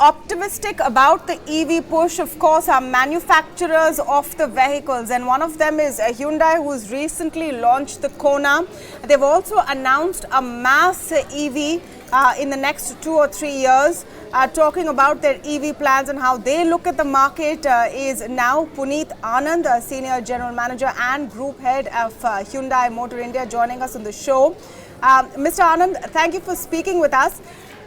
optimistic about the EV push, of course, are manufacturers of the vehicles, and one of them is Hyundai, who's recently launched the Kona. They've also announced a mass EV in the next 2 or 3 years. Talking about their EV plans and how they look at the market is now Puneet Anand, Senior General Manager and Group Head of Hyundai Motor India, joining us on the show. Mr. Anand, thank you for speaking with us.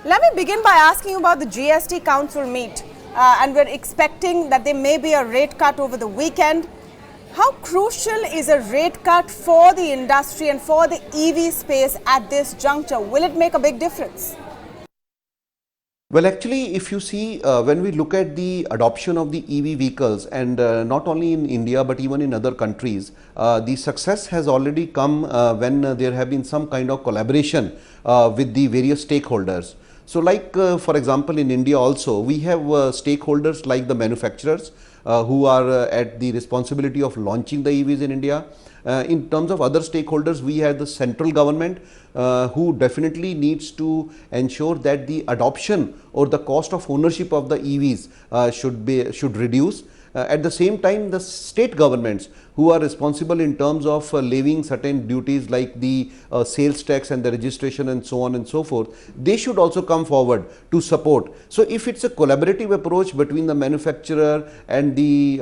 Let me begin by asking you about the GST Council meet, and we're expecting that there may be a rate cut over the weekend. How crucial is a rate cut for the industry and for the EV space at this juncture? Will it make a big difference? Well, actually, if you see, when we look at the adoption of the EV vehicles, and not only in India but even in other countries, the success has already come when there have been some kind of collaboration with the various stakeholders. So like for example, in India also, we have stakeholders like the manufacturers who are at the responsibility of launching the EVs in India. In terms of other stakeholders, we have the central government who definitely needs to ensure that the adoption or the cost of ownership of the EVs should reduce. At the same time, the state governments who are responsible in terms of levying certain duties like the sales tax and the registration and so on and so forth, they should also come forward to support. So if it's a collaborative approach between the manufacturer and the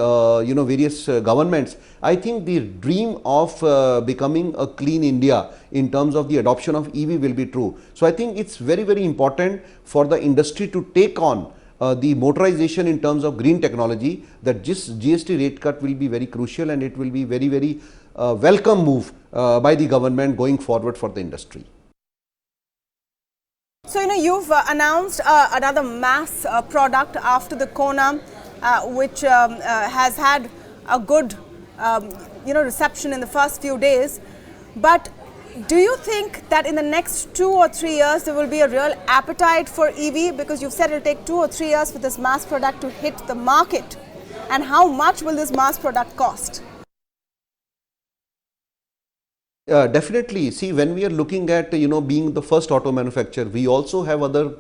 various governments, I think the dream of becoming a clean India in terms of the adoption of EV will be true. So I think it's very, very important for the industry to take on the motorization in terms of green technology. That this GST rate cut will be very crucial, and it will be very, very welcome move by the government going forward for the industry. So, you've announced another mass product after the Kona, which has had a good reception in the first few days. But do you think that in the next 2 or 3 years there will be a real appetite for EV? Because you've said it will take 2 or 3 years for this mass product to hit the market. And how much will this mass product cost? Definitely. See, when we are looking at being the first auto manufacturer, we also have other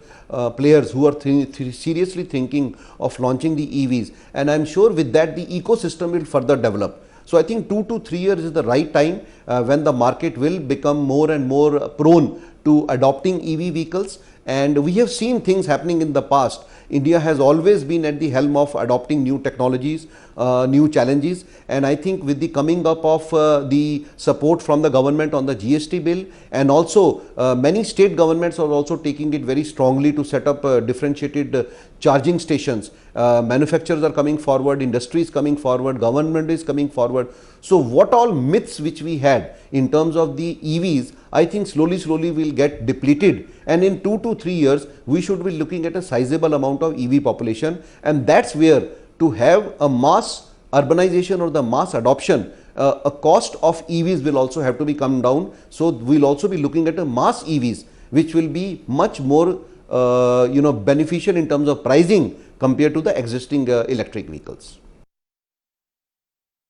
players who are seriously thinking of launching the EVs, and I'm sure with that the ecosystem will further develop. So I think 2 to 3 years is the right time when the market will become more and more prone to adopting EV vehicles. And we have seen things happening in the past. India has always been at the helm of adopting new technologies, new challenges, and I think with the coming up of the support from the government on the GST bill, and also many state governments are also taking it very strongly to set up differentiated charging stations. Manufacturers are coming forward, industry is coming forward, government is coming forward. So what all myths which we had in terms of the EVs, I think slowly will get depleted, and in 2 to 3 years we should be looking at a sizable amount of EV population, and that's where to have a mass urbanization or the mass adoption, a cost of EVs will also have to be come down. So we'll also be looking at a mass EVs which will be much more beneficial in terms of pricing compared to the existing electric vehicles.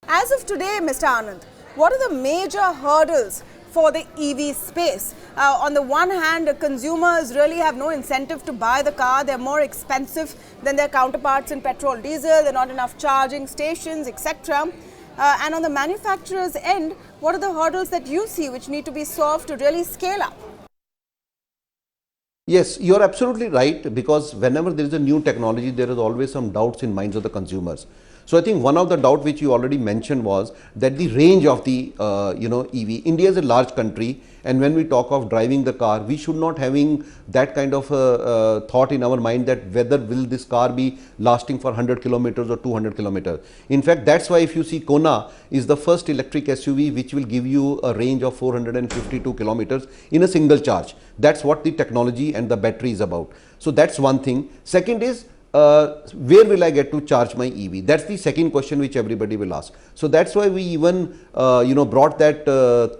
As of today, Mr. Anand, what are the major hurdles for the EV space? On the one hand, consumers really have no incentive to buy the car. They're more expensive than their counterparts in petrol, diesel. There are not enough charging stations, etc. And on the manufacturer's end, what are the hurdles that you see which need to be solved to really scale up? Yes, you are absolutely right, because whenever there is a new technology, there is always some doubts in minds of the consumers. So I think one of the doubt which you already mentioned was that the range of the EV. India is a large country, and when we talk of driving the car, we should not having that kind of thought in our mind that whether will this car be lasting for 100 kilometers or 200 kilometers. In fact, that's why if you see, Kona is the first electric SUV which will give you a range of 452 kilometers in a single charge. That's what the technology and the battery is about. So that's one thing. Second is, where will I get to charge my EV? That's the second question which everybody will ask. So that's why we even brought that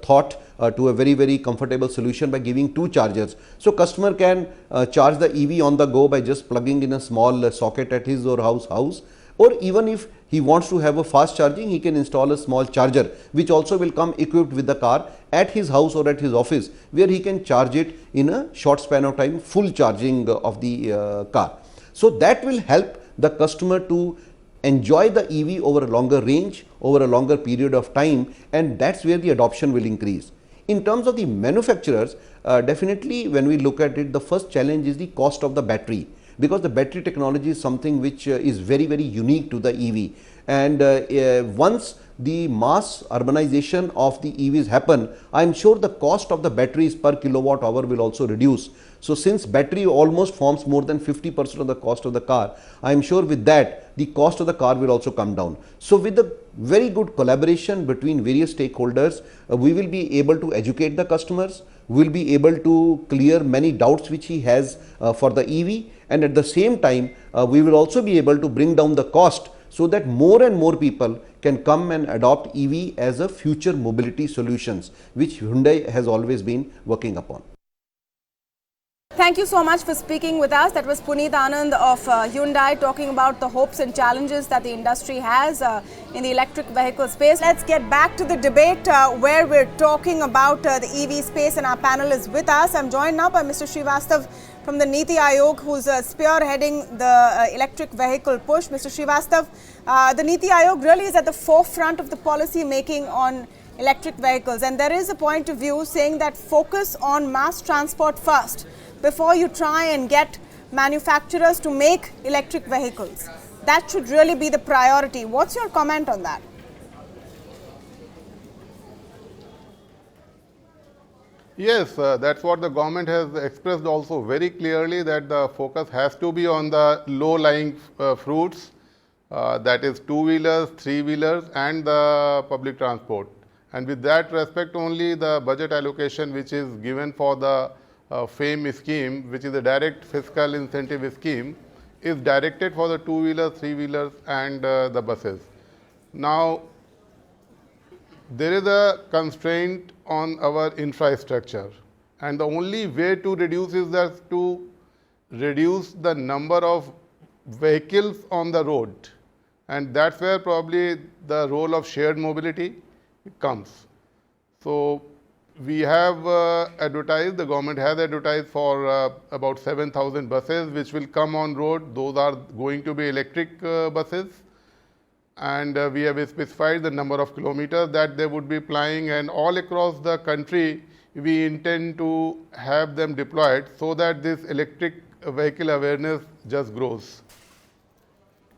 thought to a very, very comfortable solution by giving 2 chargers. So customer can charge the EV on the go by just plugging in a small socket at his or house, or even if he wants to have a fast charging, he can install a small charger which also will come equipped with the car at his house or at his office, where he can charge it in a short span of time, full charging of the car. So that will help the customer to enjoy the EV over a longer range, over a longer period of time, and that's where the adoption will increase. In terms of the manufacturers, definitely when we look at it, the first challenge is the cost of the battery, because the battery technology is something which is very, very unique to the EV. And once the mass urbanization of the EVs happen, I am sure the cost of the batteries per kilowatt hour will also reduce. So since battery almost forms more than 50% of the cost of the car, I am sure with that the cost of the car will also come down. So with the very good collaboration between various stakeholders, we will be able to educate the customers, we will be able to clear many doubts which he has for the EV, and at the same time we will also be able to bring down the cost, so that more and more people can come and adopt EV as a future mobility solutions, which Hyundai has always been working upon. Thank you so much for speaking with us. That was Puneet Anand of Hyundai talking about the hopes and challenges that the industry has in the electric vehicle space. Let's get back to the debate where we're talking about the EV space, and our panel is with us. I'm joined now by Mr. Srivastav from the Niti Aayog, who's spearheading the electric vehicle push. Mr. Srivastav, the Niti Aayog really is at the forefront of the policy making on electric vehicles, and there is a point of view saying that focus on mass transport first before you try and get manufacturers to make electric vehicles. That should really be the priority. What's your comment on that? Yes, that's what the government has expressed also very clearly, that the focus has to be on the low-lying fruits, that is two-wheelers, three-wheelers and the public transport. And with that respect only, the budget allocation which is given for the FAME scheme, which is a direct fiscal incentive scheme, is directed for the two-wheelers, three-wheelers and the buses. Now, there is a constraint on our infrastructure, and the only way to reduce is that to reduce the number of vehicles on the road, and that's where probably the role of shared mobility comes. So we have advertised, the government has advertised for about 7,000 buses which will come on road. Those are going to be electric buses, and we have specified the number of kilometers that they would be plying, and all across the country we intend to have them deployed so that this electric vehicle awareness just grows.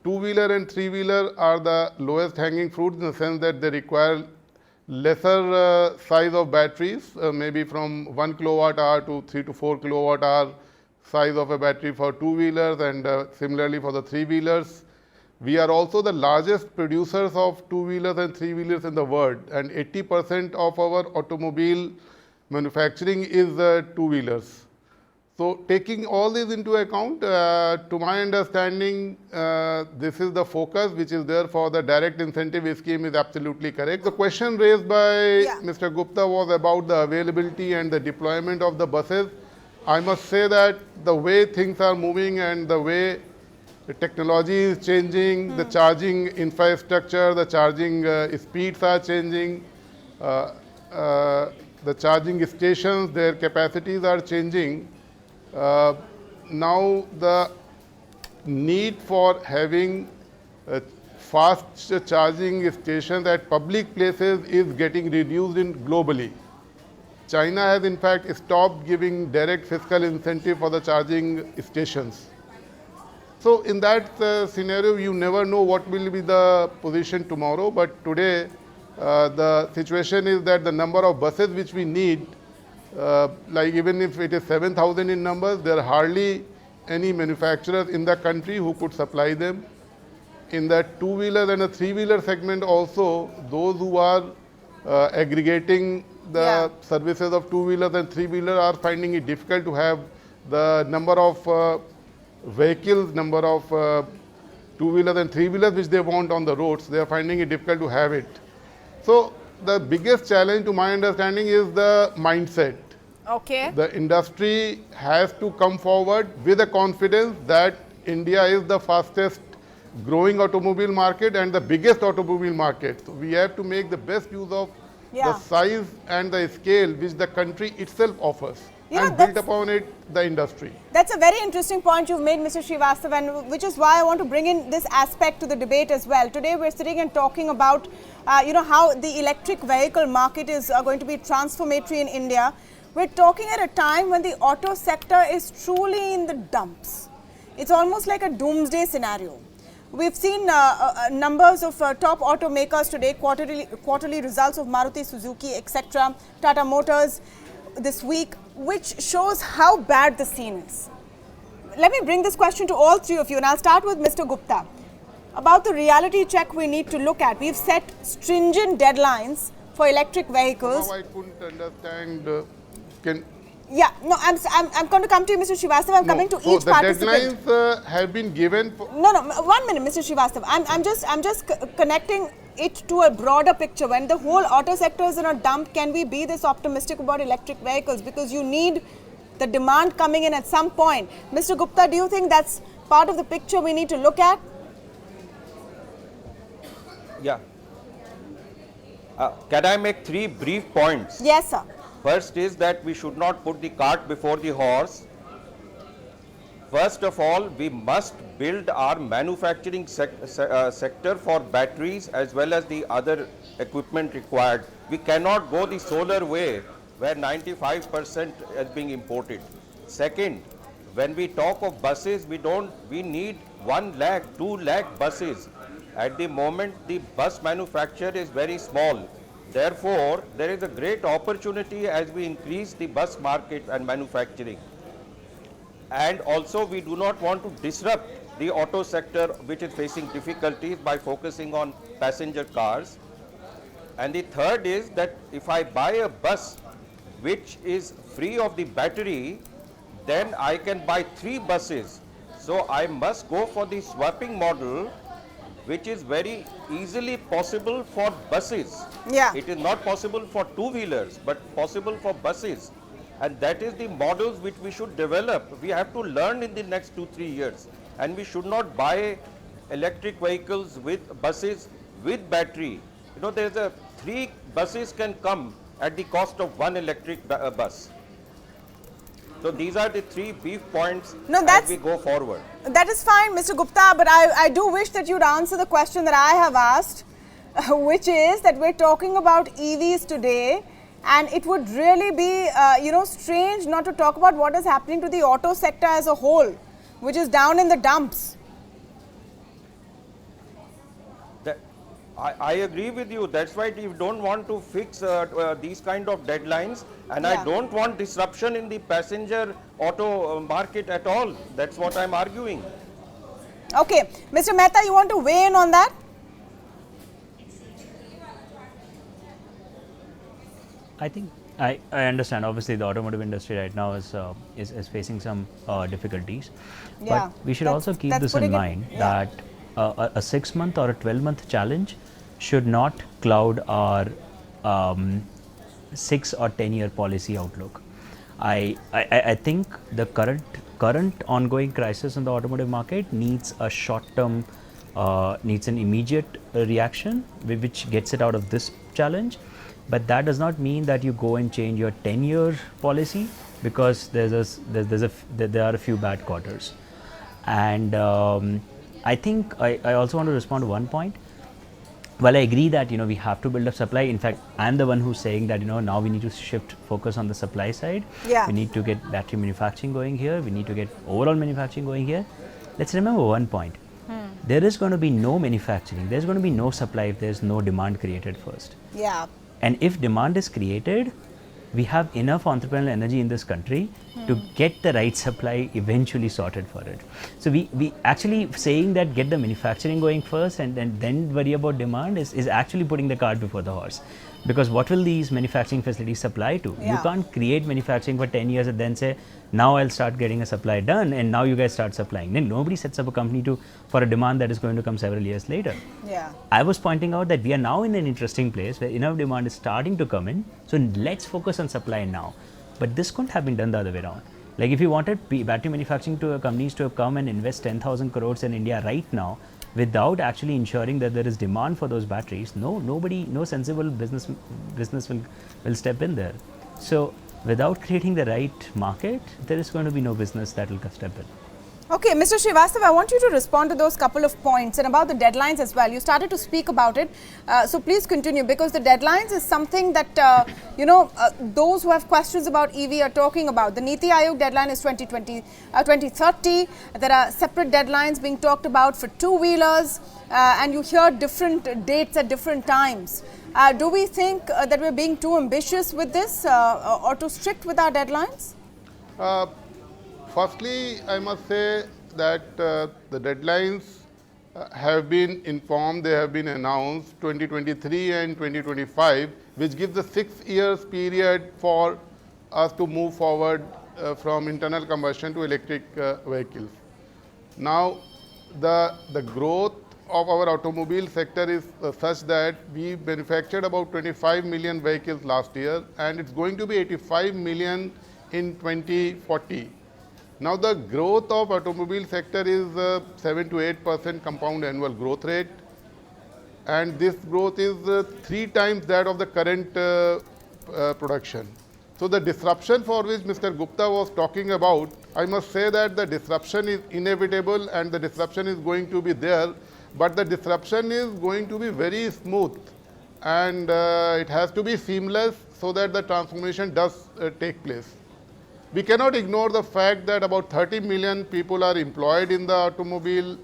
Two-wheeler and three-wheeler are the lowest hanging fruits, in the sense that they require lesser size of batteries, maybe from 1 kilowatt hour to 3 to 4 kilowatt hour size of a battery for two-wheelers, and similarly for the three-wheelers. We are also the largest producers of two-wheelers and three-wheelers in the world, and 80% of our automobile manufacturing is two-wheelers. So taking all this into account, to my understanding, this is the focus which is there for the direct incentive scheme is absolutely correct. The question raised by Mr. Gupta was about the availability and the deployment of the buses. I must say that the way things are moving and the way the technology is changing, the charging infrastructure, the charging speeds are changing, the charging stations, their capacities are changing. Now the need for having fast charging stations at public places is getting reduced globally. China has in fact stopped giving direct fiscal incentive for the charging stations. So in that scenario, you never know what will be the position tomorrow, but today the situation is that the number of buses which we need, like even if it is 7,000 in numbers, there are hardly any manufacturers in the country who could supply them. In the two-wheeler and the three-wheeler segment also, those who are aggregating the services of two-wheelers and three-wheeler are finding it difficult to have the number of vehicles, number of two-wheelers and three-wheelers which they want on the roads. They are finding it difficult to have it. So the biggest challenge to my understanding is the mindset. Okay. The industry has to come forward with a confidence that India is the fastest growing automobile market and the biggest automobile market. So we have to make the best use of the size and the scale which the country itself offers. and built upon it the industry. That's a very interesting point you've made, Mr. Srivastav, and which is why I want to bring in this aspect to the debate as well. Today we're sitting and talking about, how the electric vehicle market is going to be transformatory in India. We're talking at a time when the auto sector is truly in the dumps. It's almost like a doomsday scenario. We've seen numbers of top automakers today, quarterly results of Maruti Suzuki, etc., Tata Motors this week, which shows how bad the scene is. Let me bring this question to all three of you, and I'll start with Mr. Gupta. About the reality check we need to look at. We've set stringent deadlines for electric vehicles. Now I couldn't understand. Yeah, no, I'm going to come to you, Mr. Srivastav. I'm coming to each participant. The deadlines have been given. No, 1 minute, Mr. Srivastav. I'm just connecting it to a broader picture. When the whole auto sector is in a dump, can we be this optimistic about electric vehicles? Because you need the demand coming in at some point. Mr. Gupta, do you think that's part of the picture we need to look at? Yeah. Can I make 3 brief points? Yes, sir. First is that we should not put the cart before the horse. First of all, we must build our manufacturing sector for batteries as well as the other equipment required. We cannot go the solar way where 95% is being imported. Second, when we talk of buses, we need 1 lakh, 2 lakh buses. At the moment, the bus manufacture is very small. Therefore, there is a great opportunity as we increase the bus market and manufacturing. And also, we do not want to disrupt the auto sector, which is facing difficulties, by focusing on passenger cars. And the third is that if I buy a bus which is free of the battery, then I can buy 3 buses. So I must go for the swapping model, which is very easily possible for buses. Yeah. It is not possible for two-wheelers, but possible for buses. And that is the models which we should develop. We have to learn in the next 2-3 years. And we should not buy electric vehicles with buses with battery. You know, there's 3 buses can come at the cost of 1 electric bus. So these are the 3 brief points as we go forward. That is fine, Mr. Gupta, but I do wish that you'd answer the question that I have asked, which is that we're talking about EVs today, and it would really be, strange not to talk about what is happening to the auto sector as a whole, which is down in the dumps. I agree with you. That's why we don't want to fix these kind of deadlines, and I don't want disruption in the passenger auto market at all. That's what I'm arguing. Okay. Mr. Mehta, you want to weigh in on that? I think I understand. Obviously, the automotive industry right now is facing some difficulties. Yeah, but we should also keep this in mind that a 6-month or a 12-month challenge should not cloud our 6 or 10-year policy outlook. I think the current ongoing crisis in the automotive market needs a short-term, needs an immediate reaction which gets it out of this challenge. But that does not mean that you go and change your 10-year policy, because there are a few bad quarters. And I think I also want to respond to one point. Well, I agree that we have to build up supply. In fact, I'm the one who's saying that now we need to shift focus on the supply side. Yeah. We need to get battery manufacturing going here. We need to get overall manufacturing going here. Let's remember one point. There is going to be no manufacturing. There's going to be no supply if there's no demand created first. Yeah. And if demand is created, we have enough entrepreneurial energy in this country to get the right supply eventually sorted for it. So we actually saying that get the manufacturing going first and then worry about demand is actually putting the cart before the horse. Because what will these manufacturing facilities supply to? Yeah. You can't create manufacturing for 10 years and then say, now I'll start getting a supply done and now you guys start supplying. Then nobody sets up a company for a demand that is going to come several years later. Yeah. I was pointing out that we are now in an interesting place where enough demand is starting to come in. So let's focus on supply now. But this couldn't have been done the other way around. Like if you wanted battery manufacturing companies to have come and invest 10,000 crores in India right now, without actually ensuring that there is demand for those batteries, no sensible business will step in there. So without creating the right market, there is going to be no business that will step in. Okay, Mr. Srivastav, I want you to respond to those couple of points and about the deadlines as well. You started to speak about it, so please continue, because the deadlines is something that, those who have questions about EV are talking about. The Niti Aayog deadline is 2030. There are separate deadlines being talked about for two-wheelers, and you hear different dates at different times. Do we think that we're being too ambitious with this or too strict with our deadlines? Firstly, I must say that the deadlines have been informed, they have been announced 2023 and 2025, which gives the 6 years period for us to move forward from internal combustion to electric vehicles. Now, the growth of our automobile sector is such that we manufactured about 25 million vehicles last year, and it's going to be 85 million in 2040. Now, the growth of automobile sector is 7 to 8% compound annual growth rate, and this growth is 3 times that of the current production. So, the disruption for which Mr. Gupta was talking about, I must say that the disruption is inevitable and the disruption is going to be there, but the disruption is going to be very smooth, and it has to be seamless so that the transformation does take place. We cannot ignore the fact that about 30 million people are employed in the automobile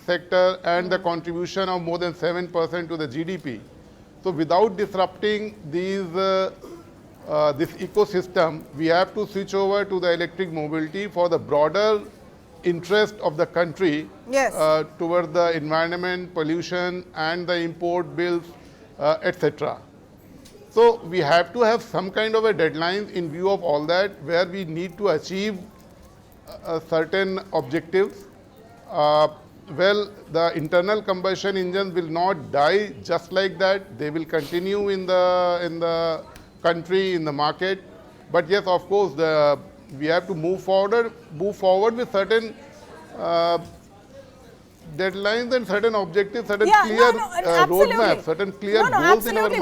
sector and the contribution of more than 7% to the GDP. So, without disrupting this ecosystem, we have to switch over to the electric mobility for the broader interest of the country. Yes. Towards the environment, pollution, and the import bills, etc. So, we have to have some kind of a deadline in view of all that, where we need to achieve certain objectives. Well, the internal combustion engines will not die just like that. They will continue in the country, in the market. But yes, of course, we have to move forward with certain deadlines and certain objectives, certain clear roadmaps, certain clear goals in our mind.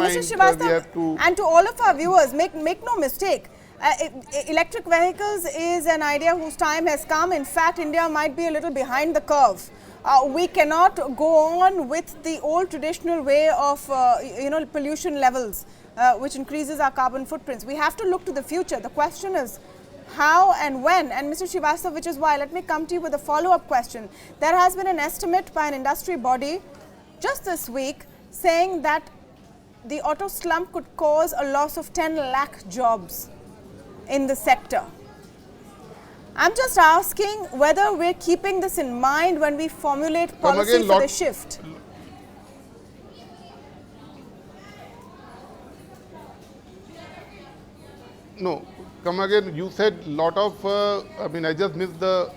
We have to. And to all of our viewers, make no mistake, electric vehicles is an idea whose time has come. In fact, India might be a little behind the curve. We cannot go on with the old traditional way of pollution levels, which increases our carbon footprints. We have to look to the future. The question is how and when. And Mr. Srivastav, which is why, let me come to you with a follow-up question. There has been an estimate by an industry body just this week saying that the auto slump could cause a loss of 10 lakh jobs in the sector. I'm just asking whether we're keeping this in mind when we formulate policy for the shift. No, come again. You said lot of, I just missed the.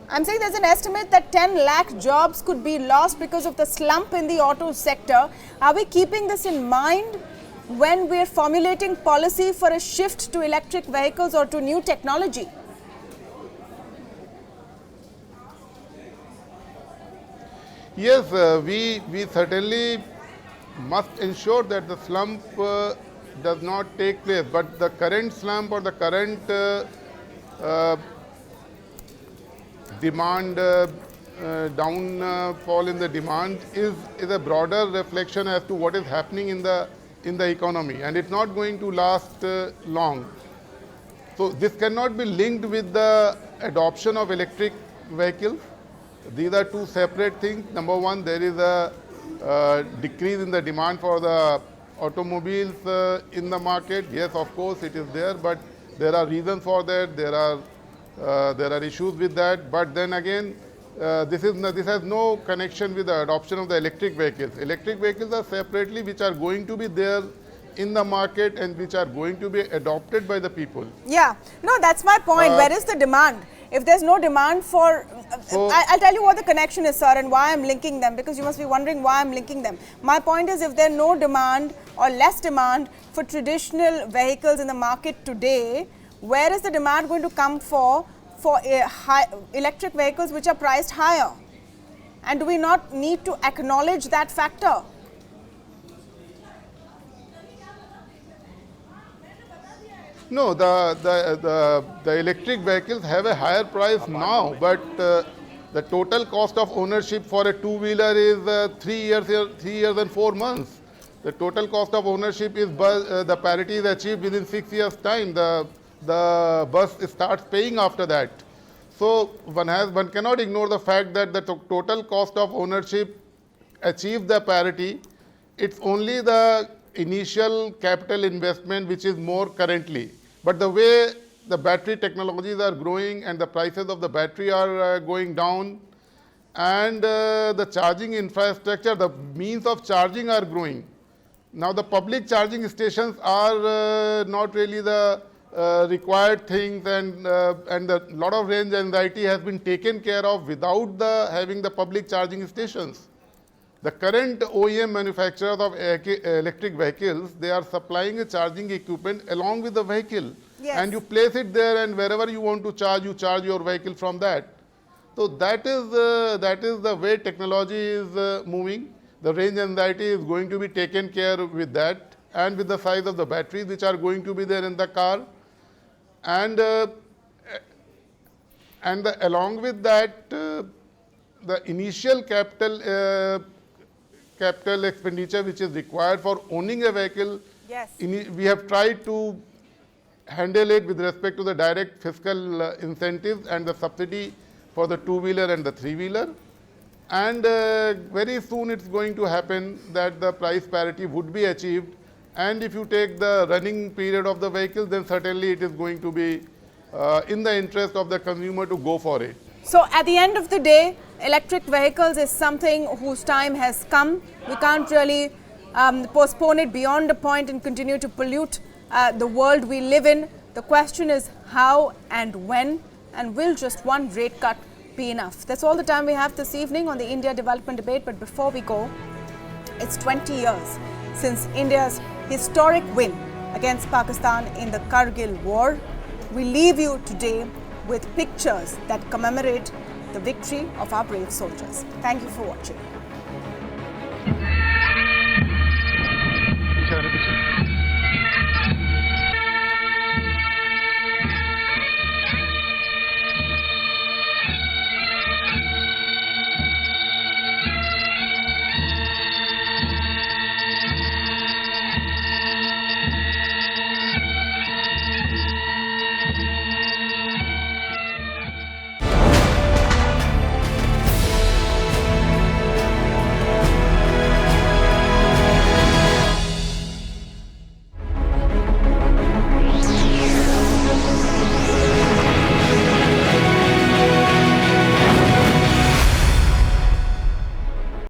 I'm saying there's an estimate that 10 lakh jobs could be lost because of the slump in the auto sector. Are we keeping this in mind when we're formulating policy for a shift to electric vehicles or to new technology? Yes, we certainly must ensure that the slump does not take place, but the current slump or the current demand downfall in the demand is a broader reflection as to what is happening in the economy, and it's not going to last long. So this cannot be linked with the adoption of electric vehicles. These are two separate things. Number one, there is a decrease in the demand for the automobiles in the market. Yes, of course, it is there, but there are reasons for that. There are issues with that. But then again, this has no connection with the adoption of the electric vehicles. Electric vehicles are separately which are going to be there in the market and which are going to be adopted by the people. Yeah, no, that's my point. Where is the demand? If there's no demand for, I'll tell you what the connection is, sir, and why I'm linking them, because you must be wondering why I'm linking them. My point is, if there's no demand or less demand for traditional vehicles in the market today, where is the demand going to come for electric vehicles which are priced higher? And do we not need to acknowledge that factor? No, the electric vehicles have a higher price now, but the total cost of ownership for a two-wheeler is 3 years and 4 months. The total cost of ownership is the parity is achieved within 6 years' time. The bus starts paying after that. So one cannot ignore the fact that the total cost of ownership achieves the parity. It's only the initial capital investment which is more currently. But the way the battery technologies are growing and the prices of the battery are going down, and the charging infrastructure, the means of charging are growing. Now the public charging stations are not really the required things, and a lot of range anxiety has been taken care of without having the public charging stations. The current OEM manufacturers of electric vehicles, they are supplying a charging equipment along with the vehicle. Yes. And you place it there, and wherever you want to charge, you charge your vehicle from that. So that is the way technology is moving. The range anxiety is going to be taken care of with that, and with the size of the batteries which are going to be there in the car. And along with that, the initial capital expenditure which is required for owning a vehicle, Yes. we have tried to handle it with respect to the direct fiscal incentives and the subsidy for the two-wheeler and the three-wheeler. And very soon it's going to happen that the price parity would be achieved. And if you take the running period of the vehicle, then certainly it is going to be in the interest of the consumer to go for it. So at the end of the day, electric vehicles is something whose time has come. We can't really postpone it beyond a point and continue to pollute the world we live in. The question is how and when, and will just one rate cut be enough? That's all the time we have this evening on the India Development Debate. But before we go, it's 20 years since India's historic win against Pakistan in the Kargil war. We leave you today with pictures that commemorate the victory of our brave soldiers. Thank you for watching.